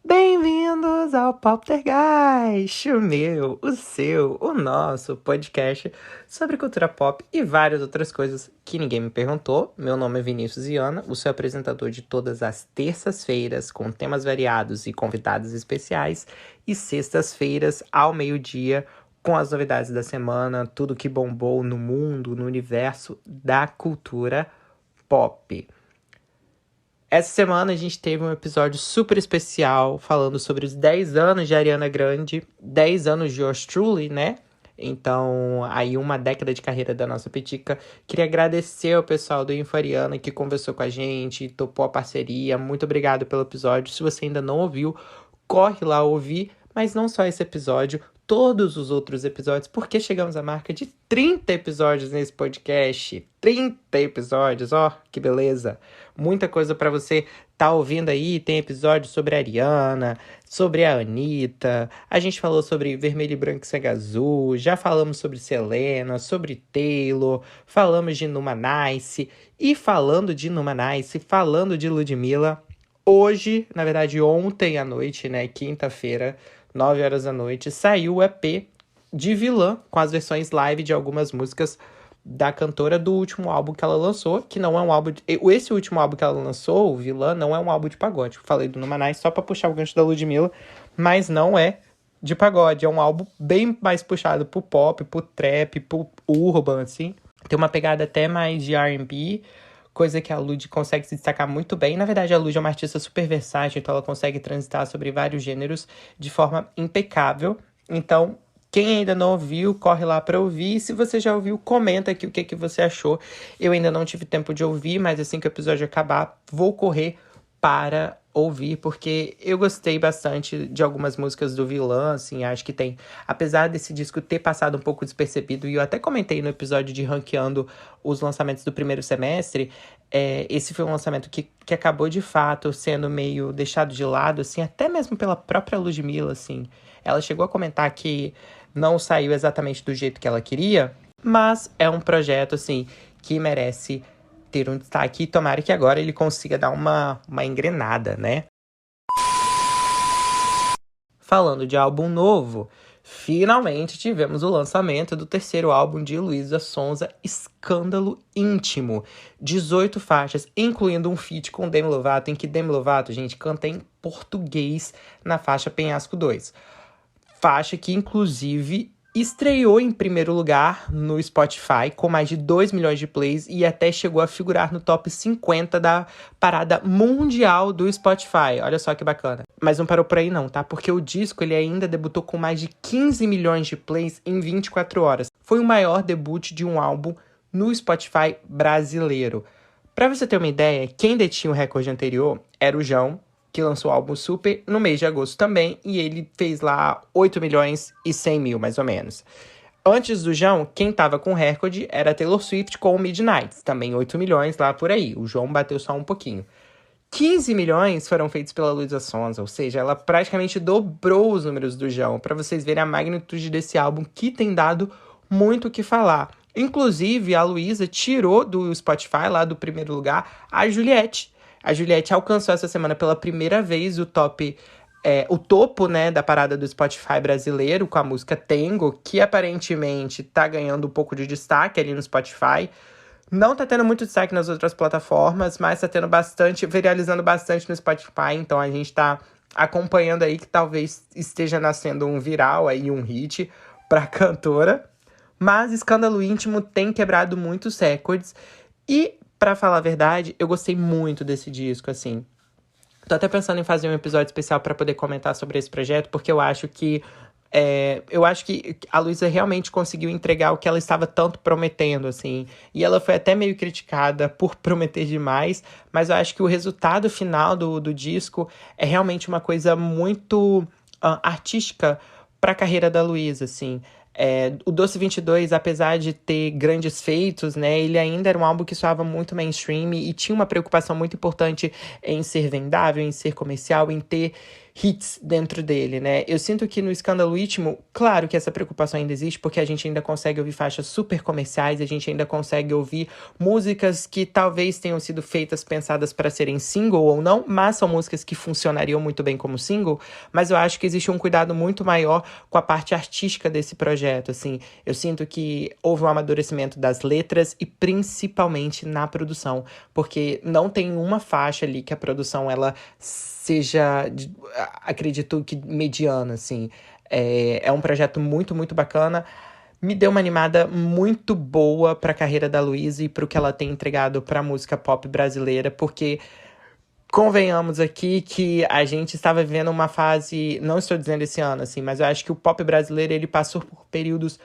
Bem-vindos ao Poptergeist, o meu, o seu, o nosso podcast sobre cultura pop e várias outras coisas que ninguém me perguntou. Meu nome é Vinícius Viana, o seu apresentador de todas as terças-feiras com temas variados e convidados especiais, e sextas-feiras ao meio-dia com as novidades da semana, tudo que bombou no mundo, no universo da cultura pop. Essa semana a gente teve um episódio super especial falando sobre os 10 anos de Ariana Grande, 10 anos de Yours Truly, né? Então, aí uma década de carreira da nossa Petica. Queria agradecer ao pessoal do Infariana que conversou com a gente, topou a parceria. Muito obrigado pelo episódio. Se você ainda não ouviu, corre lá ouvir. Mas não só esse episódio, todos os outros episódios, porque chegamos à marca de 30 episódios nesse podcast. 30 episódios, ó, que beleza. Muita coisa pra você tá ouvindo aí. Tem episódio sobre a Ariana, sobre a Anitta. A gente falou sobre Vermelho e Branco e Sangue Azul. Já falamos sobre Selena, sobre Taylor. Falamos de Numanice. E falando de Numanice, falando de Ludmilla, hoje, na verdade ontem à noite, né, quinta-feira, 9 horas da noite, saiu o EP de Vilã, com as versões live de algumas músicas da cantora do último álbum que ela lançou, que não é um álbum... Esse último álbum que ela lançou, o Vilã, não é um álbum de pagode. Falei do Numanice só pra puxar o gancho da Ludmilla, mas não é de pagode. É um álbum bem mais puxado pro pop, pro trap, pro urban, assim. Tem uma pegada até mais de R&B, coisa que a Lud consegue se destacar muito bem. Na verdade, a Lud é uma artista super versátil, então ela consegue transitar sobre vários gêneros de forma impecável. Então, quem ainda não ouviu, corre lá para ouvir. E se você já ouviu, comenta aqui o que você achou. Eu ainda não tive tempo de ouvir, mas assim que o episódio acabar, vou correr para ouvir, porque eu gostei bastante de algumas músicas do Vilã, assim, acho que tem, apesar desse disco ter passado um pouco despercebido, e eu até comentei no episódio de ranqueando os lançamentos do primeiro semestre, esse foi um lançamento que acabou de fato sendo meio deixado de lado, assim, até mesmo pela própria Ludmilla, assim, ela chegou a comentar que não saiu exatamente do jeito que ela queria, mas é um projeto, assim, que merece ter um destaque, e tomara que agora ele consiga dar uma engrenada, né? Falando de álbum novo, finalmente tivemos o lançamento do terceiro álbum de Luísa Sonza, Escândalo Íntimo. 18 faixas, incluindo um feat com Demi Lovato, em que Demi Lovato, gente, canta em português na faixa Penhasco 2. Faixa que, inclusive, estreou em primeiro lugar no Spotify, com mais de 2 milhões de plays, e até chegou a figurar no top 50 da parada mundial do Spotify. Olha só que bacana. Mas não parou por aí não, tá? Porque o disco ele ainda debutou com mais de 15 milhões de plays em 24 horas. Foi o maior debut de um álbum no Spotify brasileiro. Pra você ter uma ideia, quem detinha o recorde anterior era o João, que lançou o álbum Super no mês de agosto também, e ele fez lá 8 milhões e 100 mil, mais ou menos. Antes do João, quem tava com o recorde era Taylor Swift com o Midnight, também 8 milhões lá por aí. O João bateu só um pouquinho. 15 milhões foram feitos pela Luísa Sonza, ou seja, ela praticamente dobrou os números do João, para vocês verem a magnitude desse álbum, que tem dado muito o que falar. Inclusive, a Luísa tirou do Spotify, lá do primeiro lugar, a Juliette. A Juliette alcançou essa semana pela primeira vez o topo, né, da parada do Spotify brasileiro, com a música Tango, que aparentemente tá ganhando um pouco de destaque ali no Spotify. Não tá tendo muito destaque nas outras plataformas, mas tá tendo bastante, viralizando bastante no Spotify, então a gente tá acompanhando aí que talvez esteja nascendo um viral aí, um hit pra cantora. Mas Escândalo Íntimo tem quebrado muitos recordes e, pra falar a verdade, eu gostei muito desse disco, assim. Tô até pensando em fazer um episódio especial pra poder comentar sobre esse projeto, porque eu acho que a Luísa realmente conseguiu entregar o que ela estava tanto prometendo, assim. E ela foi até meio criticada por prometer demais, mas eu acho que o resultado final do disco é realmente uma coisa muito artística pra carreira da Luísa, assim. O Doce 22, apesar de ter grandes feitos, né, ele ainda era um álbum que soava muito mainstream e tinha uma preocupação muito importante em ser vendável, em ser comercial, em ter hits dentro dele, né? Eu sinto que no Escândalo Íntimo, claro que essa preocupação ainda existe, porque a gente ainda consegue ouvir faixas super comerciais, a gente ainda consegue ouvir músicas que talvez tenham sido feitas, pensadas para serem single ou não, mas são músicas que funcionariam muito bem como single, mas eu acho que existe um cuidado muito maior com a parte artística desse projeto, assim. Eu sinto que houve um amadurecimento das letras e principalmente na produção, porque não tem uma faixa ali que a produção, ela seja, acredito que mediana, assim. É um projeto muito, muito bacana. Me deu uma animada muito boa pra carreira da Luísa e pro que ela tem entregado pra música pop brasileira, porque convenhamos aqui que a gente estava vivendo uma fase, não estou dizendo esse ano, assim, mas eu acho que o pop brasileiro, ele passou por períodos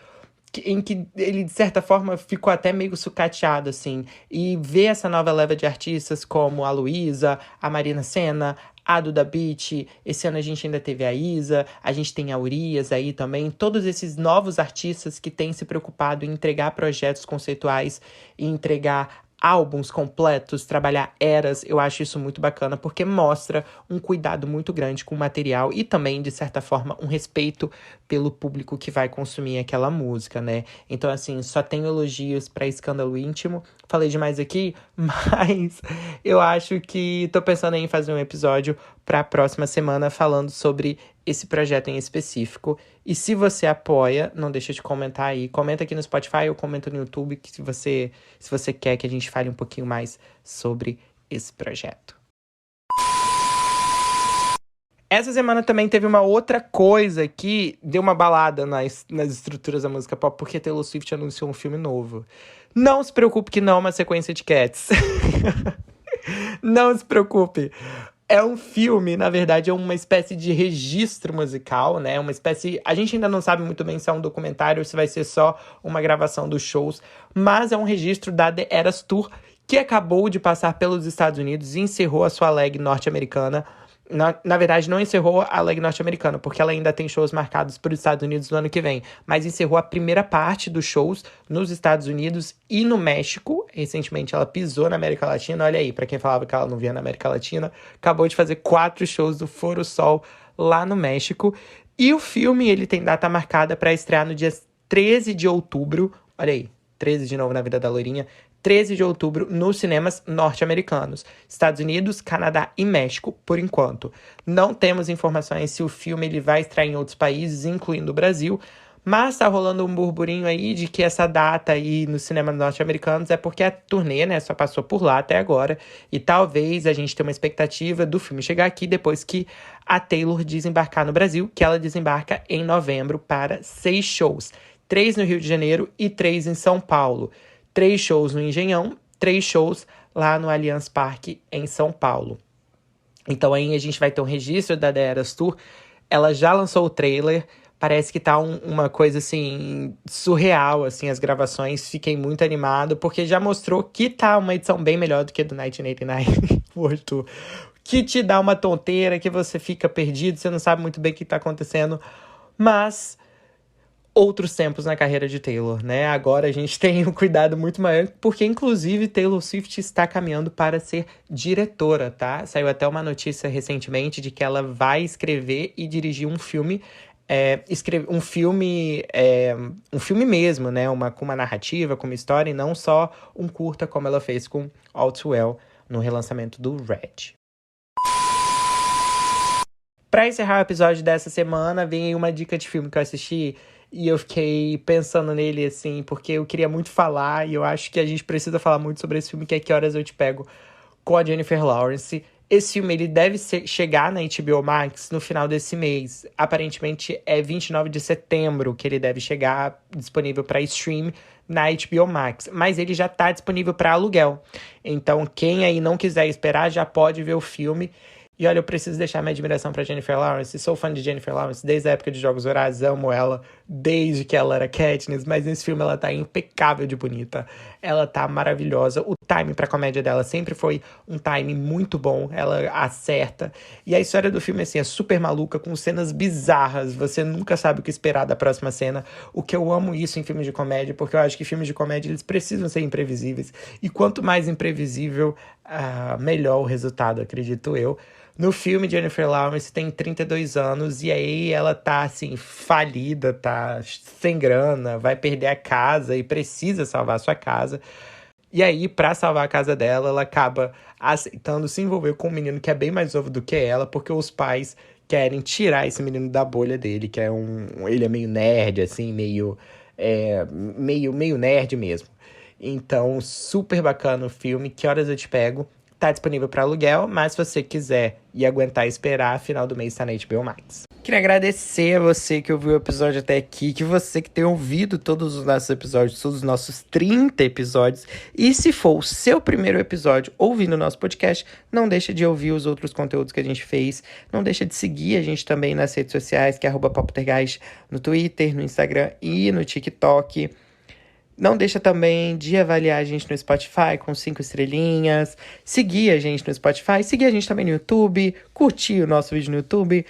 em que ele, de certa forma, ficou até meio sucateado, assim. E ver essa nova leva de artistas como a Luísa, a Marina Sena, a Duda Beat, esse ano a gente ainda teve a Isa, a gente tem a Urias aí também, todos esses novos artistas que têm se preocupado em entregar projetos conceituais e entregar álbuns completos, trabalhar eras, eu acho isso muito bacana, porque mostra um cuidado muito grande com o material e também, de certa forma, um respeito pelo público que vai consumir aquela música, né? Então, assim, só tenho elogios pra Escândalo Íntimo. Falei demais aqui, mas eu acho que tô pensando em fazer um episódio pra próxima semana falando sobre esse projeto em específico. E se você apoia, não deixa de comentar aí. Comenta aqui no Spotify ou comenta no YouTube que se você quer que a gente fale um pouquinho mais sobre esse projeto. Essa semana também teve uma outra coisa que deu uma balada nas estruturas da música pop, porque Taylor Swift anunciou um filme novo. Não se preocupe que não é uma sequência de Cats. Não se preocupe. É um filme, na verdade, é uma espécie de registro musical, né? Uma espécie... A gente ainda não sabe muito bem se é um documentário ou se vai ser só uma gravação dos shows, mas é um registro da The Eras Tour, que acabou de passar pelos Estados Unidos e encerrou a sua leg norte-americana. Na verdade, não encerrou a leg norte-americana, porque ela ainda tem shows marcados para os Estados Unidos no ano que vem. Mas encerrou a primeira parte dos shows nos Estados Unidos e no México. Recentemente, ela pisou na América Latina. Olha aí, para quem falava que ela não via na América Latina. Acabou de fazer 4 shows do Foro Sol lá no México. E o filme, ele tem data marcada para estrear no dia 13 de outubro. Olha aí, 13 de novo na vida da loirinha. 13 de outubro nos cinemas norte-americanos, Estados Unidos, Canadá e México, por enquanto. Não temos informações se o filme ele vai estrear em outros países, incluindo o Brasil, mas tá rolando um burburinho aí de que essa data aí nos cinemas norte-americanos é porque a turnê, né, só passou por lá até agora, e talvez a gente tenha uma expectativa do filme chegar aqui depois que a Taylor desembarcar no Brasil, que ela desembarca em novembro para 6 shows, 3 no Rio de Janeiro e 3 em São Paulo. 3 shows no Engenhão, 3 shows lá no Allianz Parque, em São Paulo. Então aí a gente vai ter um registro da The Eras Tour. Ela já lançou o trailer. Parece que tá uma coisa, assim, surreal, assim, as gravações. Fiquei muito animado, porque já mostrou que tá uma edição bem melhor do que a do 1989 World Tour. Que te dá uma tonteira, que você fica perdido, você não sabe muito bem o que tá acontecendo. Mas... outros tempos na carreira de Taylor, né? Agora a gente tem um cuidado muito maior, porque inclusive Taylor Swift está caminhando para ser diretora, tá? Saiu até uma notícia recentemente de que ela vai escrever e dirigir um filme, um filme mesmo, né? Com uma narrativa, com uma história, e não só um curta como ela fez com All Too Well no relançamento do Red. Pra encerrar o episódio dessa semana, vem aí uma dica de filme que eu assisti e eu fiquei pensando nele, assim, porque eu queria muito falar e eu acho que a gente precisa falar muito sobre esse filme, que é Que Horas Eu Te Pego, com a Jennifer Lawrence. Esse filme, ele deve chegar na HBO Max no final desse mês. Aparentemente, é 29 de setembro que ele deve chegar disponível para stream na HBO Max. Mas ele já tá disponível para aluguel. Então, quem aí não quiser esperar, já pode ver o filme. E olha, eu preciso deixar minha admiração pra Jennifer Lawrence. Sou fã de Jennifer Lawrence desde a época de Jogos Vorazes, amo ela desde que ela era Katniss, mas nesse filme ela tá impecável de bonita. Ela tá maravilhosa. O timing pra comédia dela sempre foi um timing muito bom, ela acerta. E a história do filme, assim, é super maluca, com cenas bizarras. Você nunca sabe o que esperar da próxima cena. O que eu amo isso em filmes de comédia, porque eu acho que filmes de comédia, eles precisam ser imprevisíveis. E quanto mais imprevisível, melhor o resultado, acredito eu. No filme, Jennifer Lawrence tem 32 anos e aí ela tá, assim, falida, tá sem grana, vai perder a casa e precisa salvar a sua casa. E aí, pra salvar a casa dela, ela acaba aceitando se envolver com um menino que é bem mais novo do que ela, porque os pais querem tirar esse menino da bolha dele, que é ele é meio nerd, assim, meio nerd mesmo. Então, super bacana o filme. Que Horas Eu Te Pego? Tá disponível para aluguel, mas se você quiser e aguentar esperar, final do mês tá na HBO Max. Queria agradecer a você que ouviu o episódio até aqui, que você que tem ouvido todos os nossos episódios, todos os nossos 30 episódios. E se for o seu primeiro episódio ouvindo o nosso podcast, não deixa de ouvir os outros conteúdos que a gente fez. Não deixa de seguir a gente também nas redes sociais, que é @poptergeist, no Twitter, no Instagram e no TikTok. Não deixa também de avaliar a gente no Spotify com 5 estrelinhas, seguir a gente no Spotify, seguir a gente também no YouTube, curtir o nosso vídeo no YouTube.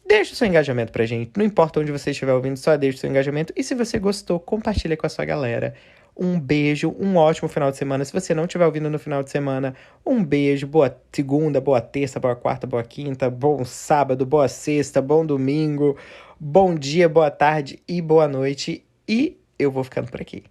Deixa o seu engajamento pra gente, não importa onde você estiver ouvindo, só deixa o seu engajamento. E se você gostou, compartilha com a sua galera. Um beijo, um ótimo final de semana. Se você não estiver ouvindo no final de semana, um beijo, boa segunda, boa terça, boa quarta, boa quinta, bom sábado, boa sexta, bom domingo, bom dia, boa tarde e boa noite. E eu vou ficando por aqui.